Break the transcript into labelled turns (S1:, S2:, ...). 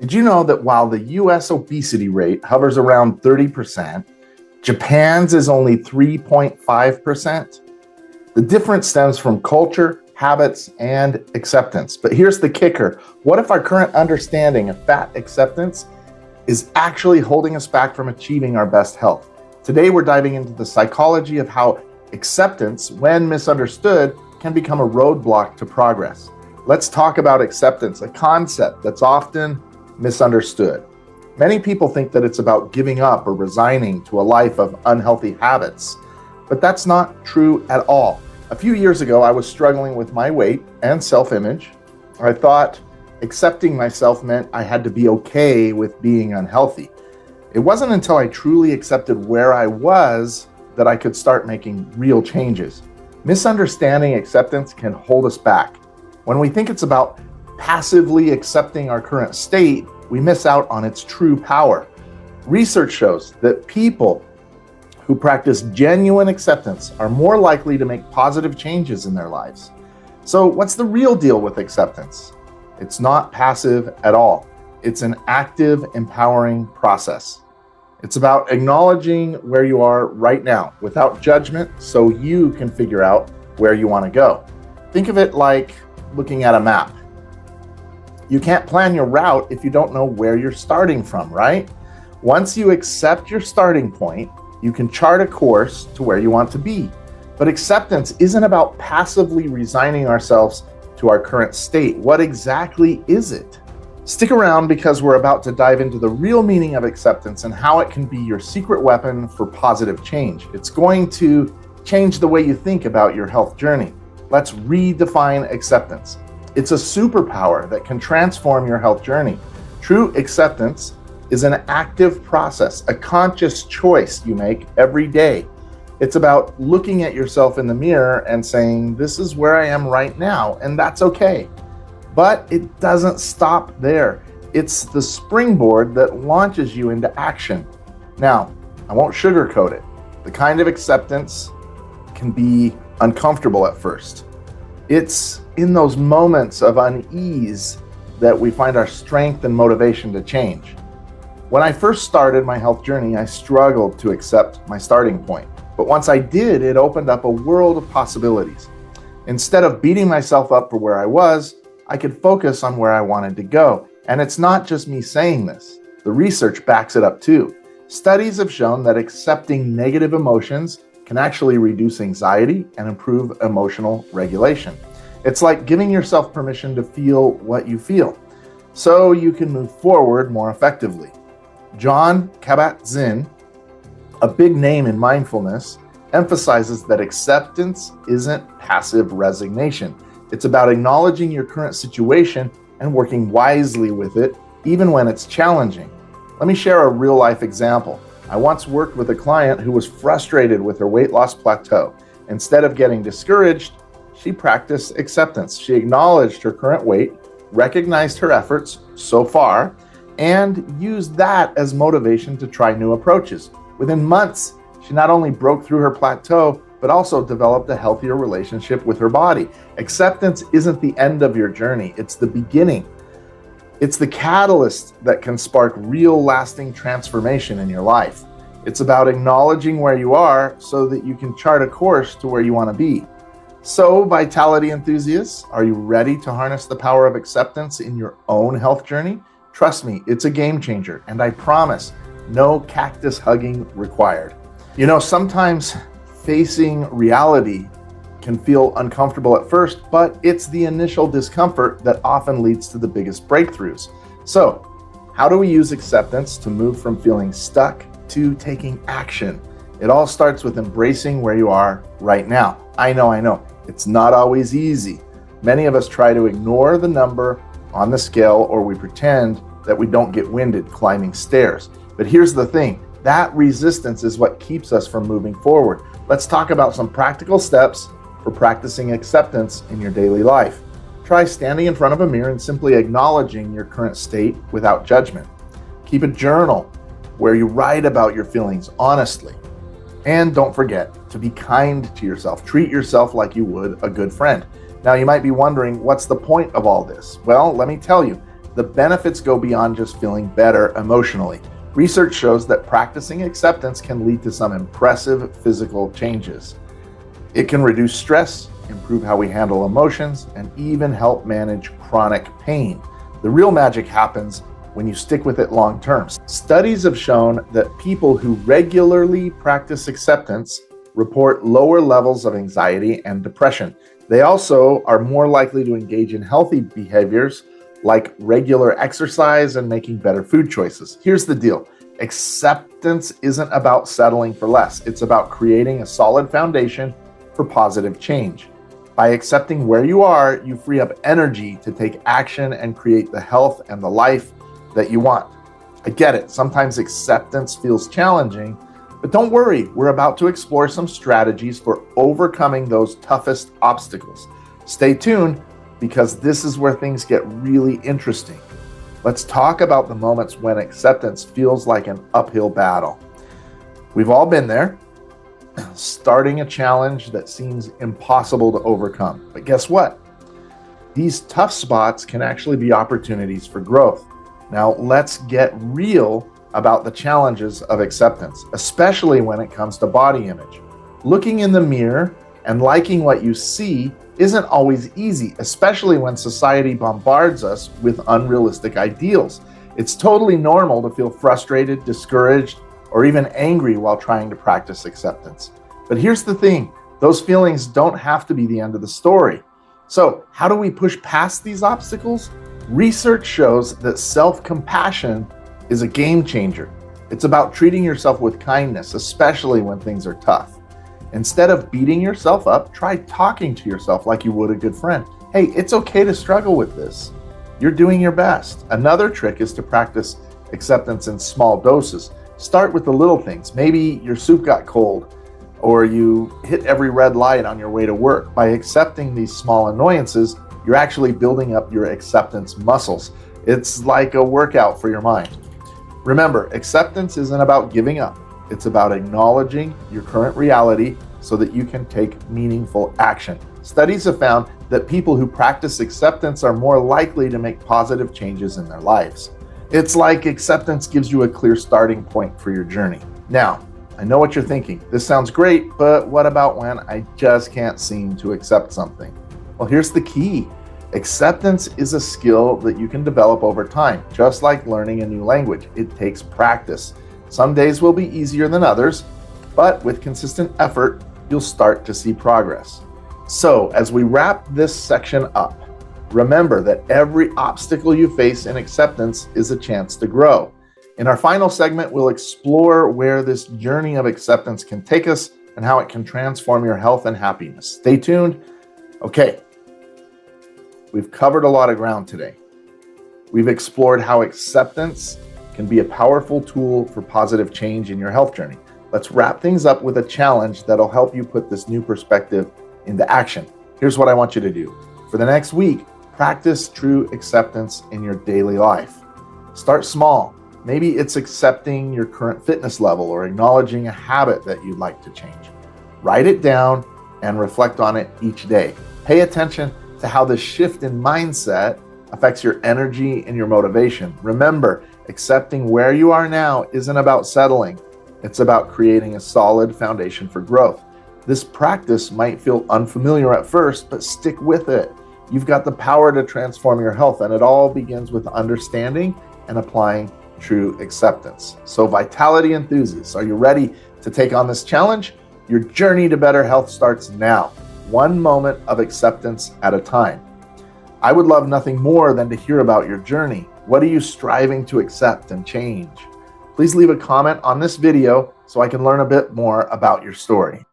S1: Did you know that while the US obesity rate hovers around 30%, Japan's is only 3.5%? The difference stems from culture, habits, and acceptance. But here's the kicker. What if our current understanding of fat acceptance is actually holding us back from achieving our best health? Today, we're diving into the psychology of how acceptance, when misunderstood, can become a roadblock to progress. Let's talk about acceptance, a concept that's often misunderstood. Many people think that it's about giving up or resigning to a life of unhealthy habits, but that's not true at all. A few years ago, I was struggling with my weight and self-image. I thought accepting myself meant I had to be okay with being unhealthy. It wasn't until I truly accepted where I was that I could start making real changes. Misunderstanding acceptance can hold us back. When we think it's about passively accepting our current state, we miss out on its true power. Research shows that people who practice genuine acceptance are more likely to make positive changes in their lives. So, what's the real deal with acceptance? It's not passive at all. It's an active, empowering process. It's about acknowledging where you are right now without judgment so you can figure out where you want to go. Think of it like looking at a map. You can't plan your route if you don't know where you're starting from, right? Once you accept your starting point, you can chart a course to where you want to be. But acceptance isn't about passively resigning ourselves to our current state. What exactly is it? Stick around because we're about to dive into the real meaning of acceptance and how it can be your secret weapon for positive change. It's going to change the way you think about your health journey. Let's redefine acceptance. It's a superpower that can transform your health journey. True acceptance is an active process, a conscious choice you make every day. It's about looking at yourself in the mirror and saying, this is where I am right now, and that's okay. But it doesn't stop there. It's the springboard that launches you into action. Now, I won't sugarcoat it. The kind of acceptance can be uncomfortable at first. It's in those moments of unease that we find our strength and motivation to change. When I first started my health journey, I struggled to accept my starting point. But once I did, it opened up a world of possibilities. Instead of beating myself up for where I was, I could focus on where I wanted to go. And it's not just me saying this. The research backs it up too. Studies have shown that accepting negative emotions can actually reduce anxiety and improve emotional regulation. It's like giving yourself permission to feel what you feel so you can move forward more effectively. Jon Kabat-Zinn, a big name in mindfulness, emphasizes that acceptance isn't passive resignation. It's about acknowledging your current situation and working wisely with it, even when it's challenging. Let me share a real-life example. I once worked with a client who was frustrated with her weight loss plateau. Instead of getting discouraged, she practiced acceptance. She acknowledged her current weight, recognized her efforts so far, and used that as motivation to try new approaches. Within months, she not only broke through her plateau, but also developed a healthier relationship with her body. Acceptance isn't the end of your journey, it's the beginning. It's the catalyst that can spark real lasting transformation in your life. It's about acknowledging where you are so that you can chart a course to where you want to be. So, vitality enthusiasts, are you ready to harness the power of acceptance in your own health journey? Trust me, it's a game changer, and I promise, no cactus hugging required. You know, sometimes facing reality can feel uncomfortable at first, but it's the initial discomfort that often leads to the biggest breakthroughs. So, how do we use acceptance to move from feeling stuck to taking action? It all starts with embracing where you are right now. I know, it's not always easy. Many of us try to ignore the number on the scale, or we pretend that we don't get winded climbing stairs. But here's the thing, that resistance is what keeps us from moving forward. Let's talk about some practical steps for practicing acceptance in your daily life. Try standing in front of a mirror and simply acknowledging your current state without judgment. Keep a journal where you write about your feelings honestly. And don't forget to be kind to yourself. Treat yourself like you would a good friend. Now, you might be wondering, what's the point of all this? Well, let me tell you, the benefits go beyond just feeling better emotionally. Research shows that practicing acceptance can lead to some impressive physical changes. It can reduce stress, improve how we handle emotions, and even help manage chronic pain. The real magic happens when you stick with it long term. Studies have shown that people who regularly practice acceptance report lower levels of anxiety and depression. They also are more likely to engage in healthy behaviors like regular exercise and making better food choices. Here's the deal. Acceptance isn't about settling for less. It's about creating a solid foundation for positive change. By accepting where you are, you free up energy to take action and create the health and the life that you want. I get it. Sometimes acceptance feels challenging, but don't worry. We're about to explore some strategies for overcoming those toughest obstacles. Stay tuned, because this is where things get really interesting. Let's talk about the moments when acceptance feels like an uphill battle. We've all been there, starting a challenge that seems impossible to overcome. But guess what? These tough spots can actually be opportunities for growth. Now, let's get real about the challenges of acceptance, especially when it comes to body image. Looking in the mirror and liking what you see isn't always easy, especially when society bombards us with unrealistic ideals. It's totally normal to feel frustrated, discouraged, or even angry while trying to practice acceptance. But here's the thing, those feelings don't have to be the end of the story. So, how do we push past these obstacles? Research shows that self-compassion is a game changer. It's about treating yourself with kindness, especially when things are tough. Instead of beating yourself up, try talking to yourself like you would a good friend. Hey, it's okay to struggle with this. You're doing your best. Another trick is to practice acceptance in small doses. Start with the little things. Maybe your soup got cold, or you hit every red light on your way to work. By accepting these small annoyances, you're actually building up your acceptance muscles. It's like a workout for your mind. Remember, acceptance isn't about giving up. It's about acknowledging your current reality so that you can take meaningful action. Studies have found that people who practice acceptance are more likely to make positive changes in their lives. It's like acceptance gives you a clear starting point for your journey. Now, I know what you're thinking. This sounds great, but what about when I just can't seem to accept something? Well, here's the key. Acceptance is a skill that you can develop over time, just like learning a new language. It takes practice. Some days will be easier than others, but with consistent effort, you'll start to see progress. So, as we wrap this section up, remember that every obstacle you face in acceptance is a chance to grow. In our final segment, we'll explore where this journey of acceptance can take us and how it can transform your health and happiness. Stay tuned. Okay, we've covered a lot of ground today. We've explored how acceptance can be a powerful tool for positive change in your health journey. Let's wrap things up with a challenge that'll help you put this new perspective into action. Here's what I want you to do. For the next week, practice true acceptance in your daily life. Start small. Maybe it's accepting your current fitness level or acknowledging a habit that you'd like to change. Write it down and reflect on it each day. Pay attention to how the shift in mindset affects your energy and your motivation. Remember, accepting where you are now isn't about settling. It's about creating a solid foundation for growth. This practice might feel unfamiliar at first, but stick with it. You've got the power to transform your health, and it all begins with understanding and applying true acceptance. So, vitality enthusiasts, are you ready to take on this challenge? Your journey to better health starts now, one moment of acceptance at a time. I would love nothing more than to hear about your journey. What are you striving to accept and change? Please leave a comment on this video so I can learn a bit more about your story.